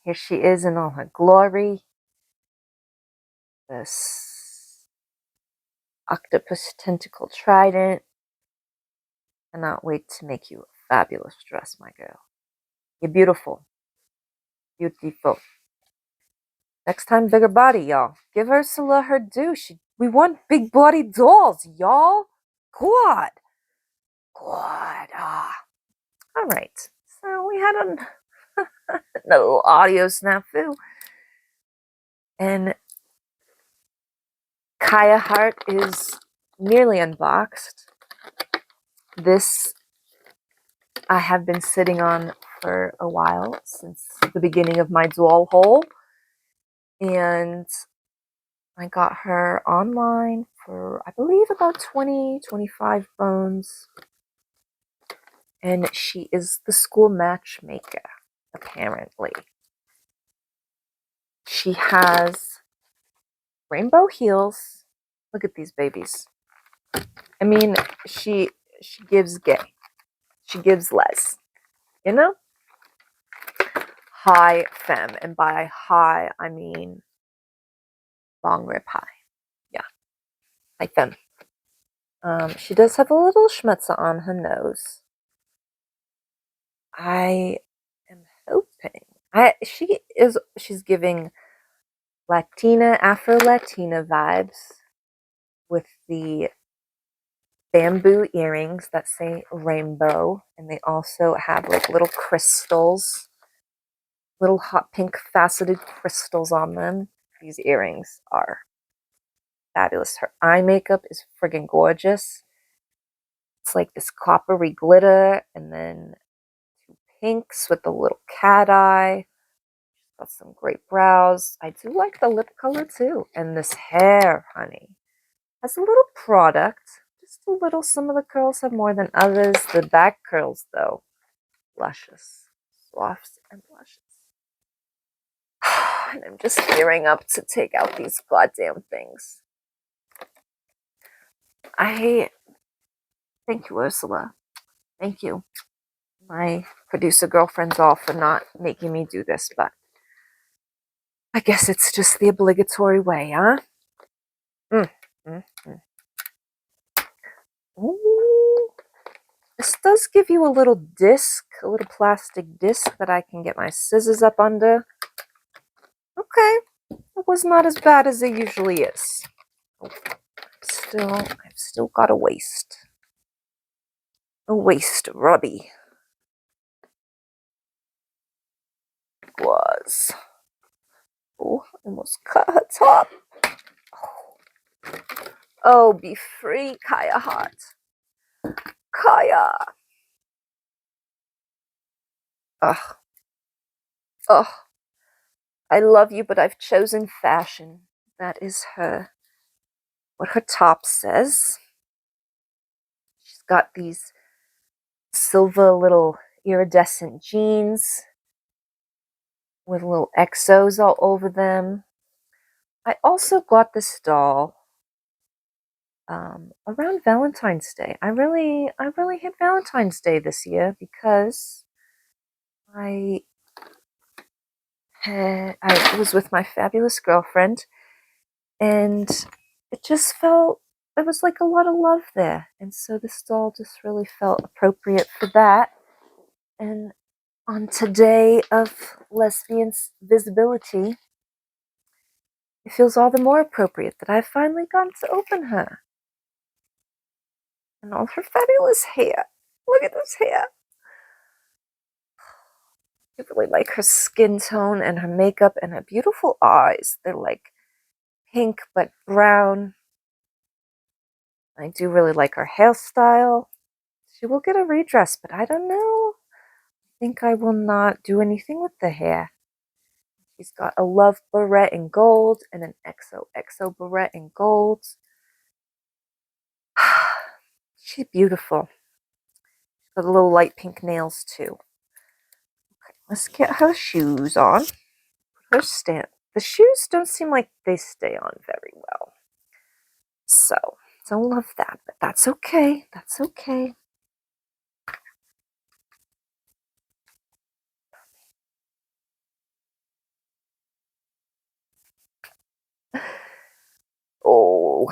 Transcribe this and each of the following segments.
Here she is in all her glory. This octopus tentacle trident. Cannot wait to make you a fabulous dress, my girl. You're beautiful. Beautiful. Next time, bigger body, y'all. Give Ursula her due. We want big body dolls, y'all. God. God. All right. So we had a little audio snafu. And Kaya Hart is nearly unboxed. This I have been sitting on for a while, since the beginning of my Dwoll haul. And I got her online for, I believe, about 20, 25 bones. And she is the school matchmaker, apparently. She has rainbow heels. Look at these babies. I mean, she gives gay. She gives les. You know? High femme. And by high, I mean long rib high. Yeah. High femme. She does have a little schmetza on her nose. I am hoping. She's giving Latina, Afro-Latina vibes with the bamboo earrings that say rainbow, and they also have like little crystals, little hot pink faceted crystals on them. These earrings are fabulous. Her eye makeup is friggin' gorgeous. It's like this coppery glitter, and then two pinks with a little cat eye. Got some great brows. I do like the lip color too. And this hair, honey, has a little product. Just a little. Some of the curls have more than others. The back curls, though, luscious. Soft and luscious. And I'm just gearing up to take out these goddamn things. Thank you, Ursula. Thank you. My producer girlfriend's all for not making me do this, but I guess it's just the obligatory way, huh? Ooh. This does give you a little disc, a little plastic disc that I can get my scissors up under. Okay, it was not as bad as it usually is. I've still got a waist. A waist rubby. Was. Oh, almost cut her top. Oh, be free, Kaya Hart. Kaya. Ugh. Ugh. I love you, but I've chosen fashion. That is what her top says. She's got these silver little iridescent jeans with little exos all over them. I also got this doll around Valentine's Day. I really hit Valentine's Day this year because I was with my fabulous girlfriend, and it just felt, there was like a lot of love there, and so this doll just really felt appropriate for that. And on today of lesbians visibility, it feels all the more appropriate that I've finally gotten to open her. And all her fabulous hair. Look at this hair. I really like her skin tone and her makeup and her beautiful eyes. They're like pink but brown. I do really like her hairstyle. She will get a redress, but I don't know. I think I will not do anything with the hair. She's got a love barrette in gold and an XOXO barrette in gold. She's beautiful. She's got little light pink nails too. Okay, let's get her shoes on. Her stand. The shoes don't seem like they stay on very well. So, don't love that, but that's okay. That's okay. Oh,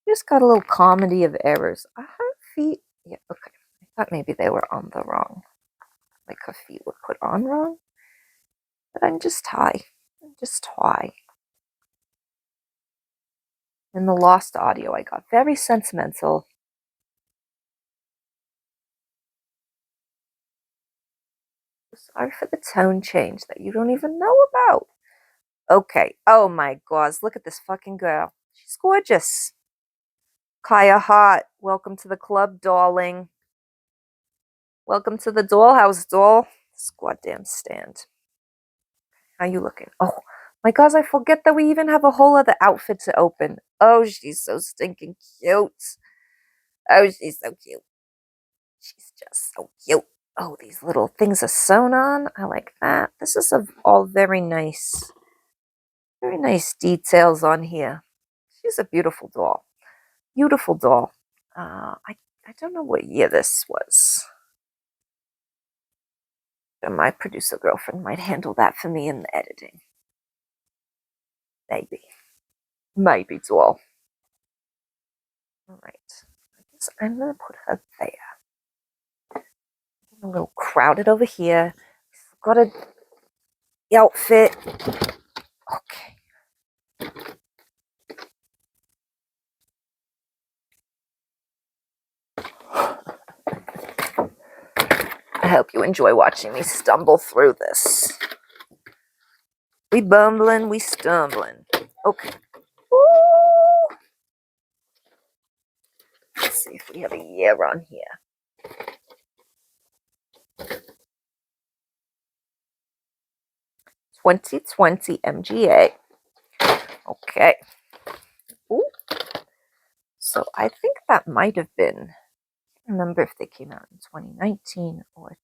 just got a little comedy of errors. Are her feet? Yeah, okay. I thought maybe they were on the wrong, like her feet were put on wrong. But I'm just high. I'm just high. In the lost audio, I got very sentimental. Sorry for the tone change that you don't even know about. Okay. Oh my gosh, look at this fucking girl. She's gorgeous. Kaya Hot, welcome to the club, darling. Welcome to the dollhouse, doll. This goddamn stand. How you looking? Oh my gosh, I forget that we even have a whole other outfit to open. Oh, she's so stinking cute. Oh, she's so cute. She's just so cute. Oh, these little things are sewn on. I like that. This is all very nice. Very nice details on here. She's a beautiful doll. Beautiful doll. I don't know what year this was. My producer girlfriend might handle that for me in the editing. Maybe. Maybe, doll. All right. I guess I'm going to put her there. A little crowded over here. Got a outfit. Okay. I hope you enjoy watching me stumble through this. We bumbling, we stumbling. Okay. Ooh. Let's see if we have a year on here. 2020 MGA. Okay. Ooh. So I think that might have been, I don't remember if they came out in 2019 or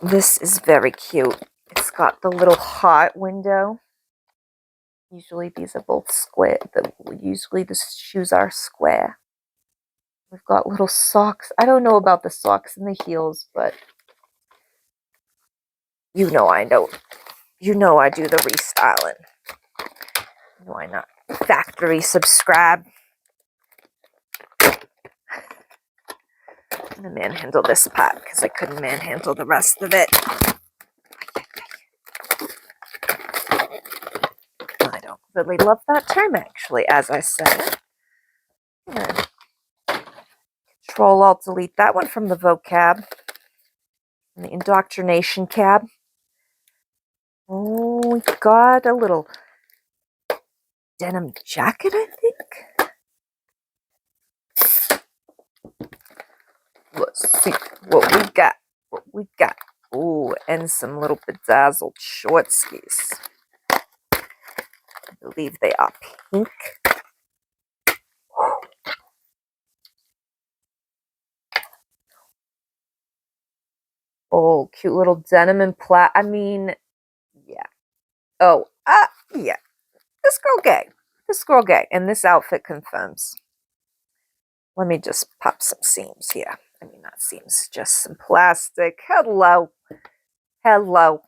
20. This is very cute. It's got the little heart window. Usually these are both square. Usually the shoes are square. We've got little socks. I don't know about the socks and the heels, but you know I know. You know I do the restyling. Why not? Factory subscribe. I'm gonna manhandle this pot because I couldn't manhandle the rest of it. I don't really love that term, actually, as I said. Control Alt Delete that one from the vocab. And the indoctrination cab. Oh, we got a little denim jacket, I think. Let's see what we got. What we got. Oh, and some little bedazzled short skis. I believe they are pink. Oh, cute little denim and plaid. I mean, yeah. Oh, yeah. This girl gay. This girl gay. And this outfit confirms. Let me just pop some seams here. I mean, not seams, just some plastic. Hello. Hello.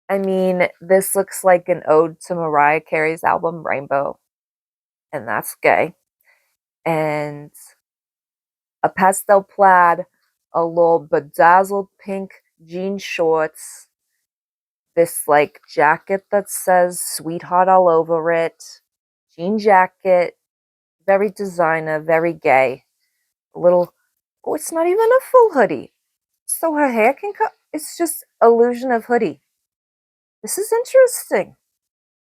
I mean, this looks like an ode to Mariah Carey's album Rainbow. And that's gay. And a pastel plaid, a little bedazzled pink jean shorts, this like jacket that says sweetheart all over it, jean jacket, very designer, very gay. A little, oh, it's not even a full hoodie. So her hair can cut, it's just illusion of hoodie. This is interesting.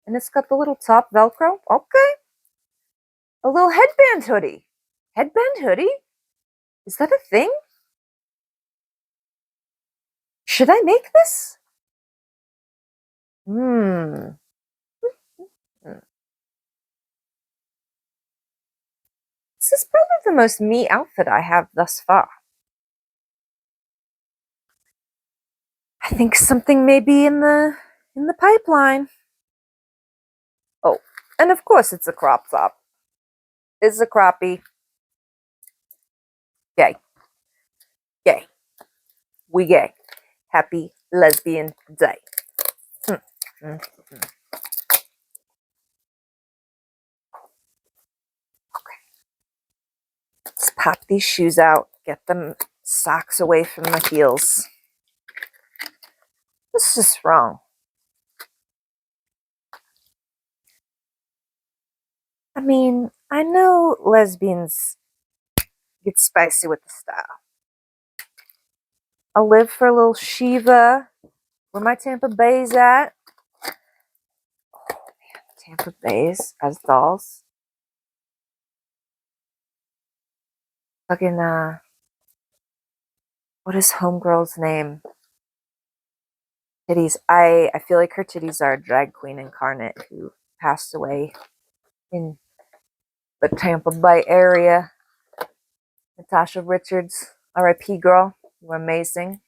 And it's got the little top Velcro. Okay. A little headband hoodie. Headband hoodie? Is that a thing? Should I make this? Hmm. This is probably the most me outfit I have thus far. I think something may be in the pipeline. Oh, and of course it's a crop top. It's a croppy. Gay. Gay. We gay. Happy lesbian day. Mm, mm, mm. Okay, let's pop these shoes out, get them socks away from the heels. What's just wrong? I mean, I know lesbians get spicy with the style. I'll live for a little Shiva. Where my Tampa Bay's at. Oh man, Tampa Bay's as dolls. Fucking what is homegirl's name? Titties. I feel like her titties are a drag queen incarnate who passed away in the Tampa Bay area. Natasha Richards, R.I.P. girl. You were amazing.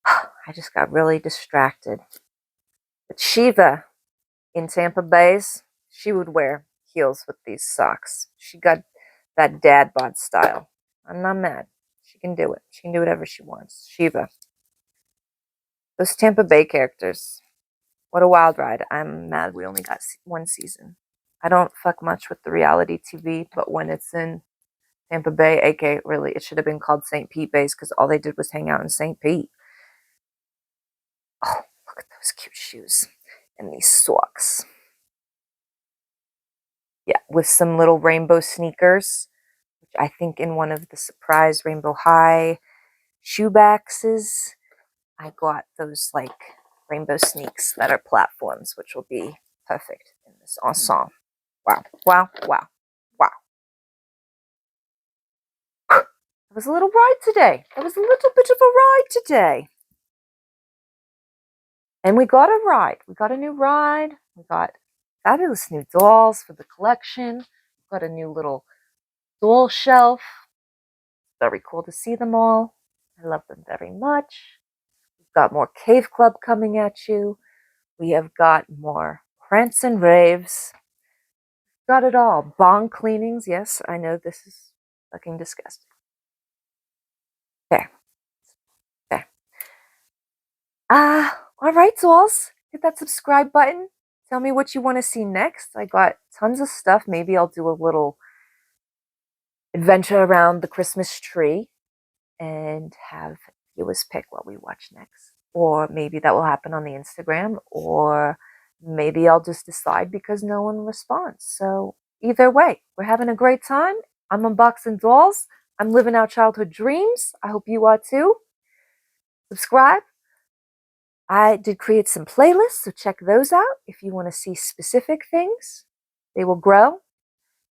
I just got really distracted. But Shiva in Tampa Bay's, she would wear heels with these socks. She got that dad bod style. I'm not mad. She can do it. She can do whatever she wants. Shiva. Those Tampa Bay characters. What a wild ride. I'm mad we only got one season. I don't fuck much with the reality TV, but when it's in Tampa Bay, aka really, it should have been called St. Pete Bays because all they did was hang out in St. Pete. Oh, look at those cute shoes and these socks. Yeah, with some little rainbow sneakers, which I think in one of the surprise Rainbow High shoe boxes, I got those like rainbow sneaks that are platforms, which will be perfect in this ensemble. Wow, wow, wow, wow. It was a little ride today. It was a little bit of a ride today. And we got a ride. We got a new ride. We got fabulous new dolls for the collection. We got a new little doll shelf. Very cool to see them all. I love them very much. We've got more Cave Club coming at you. We have got more rants and raves. Got it all. Bong cleanings. Yes, I know this is fucking disgusting. Okay. Okay. All right, dolls. Hit that subscribe button. Tell me what you want to see next. I got tons of stuff. Maybe I'll do a little adventure around the Christmas tree and have viewers pick what we watch next. Or maybe that will happen on the Instagram, or maybe I'll just decide because no one responds. So either way, we're having a great time. I'm unboxing dolls. I'm living out childhood dreams. I hope you are too. Subscribe. I did create some playlists, so check those out if you want to see specific things. They will grow.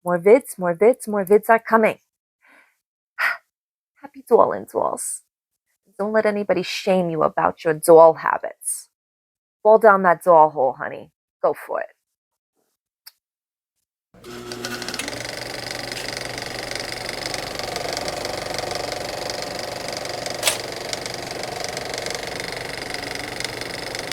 More vids, more vids, more vids are coming. Happy Dwoll dolls. Don't let anybody shame you about your doll habits. Fall down that doll hole, honey. Go for it.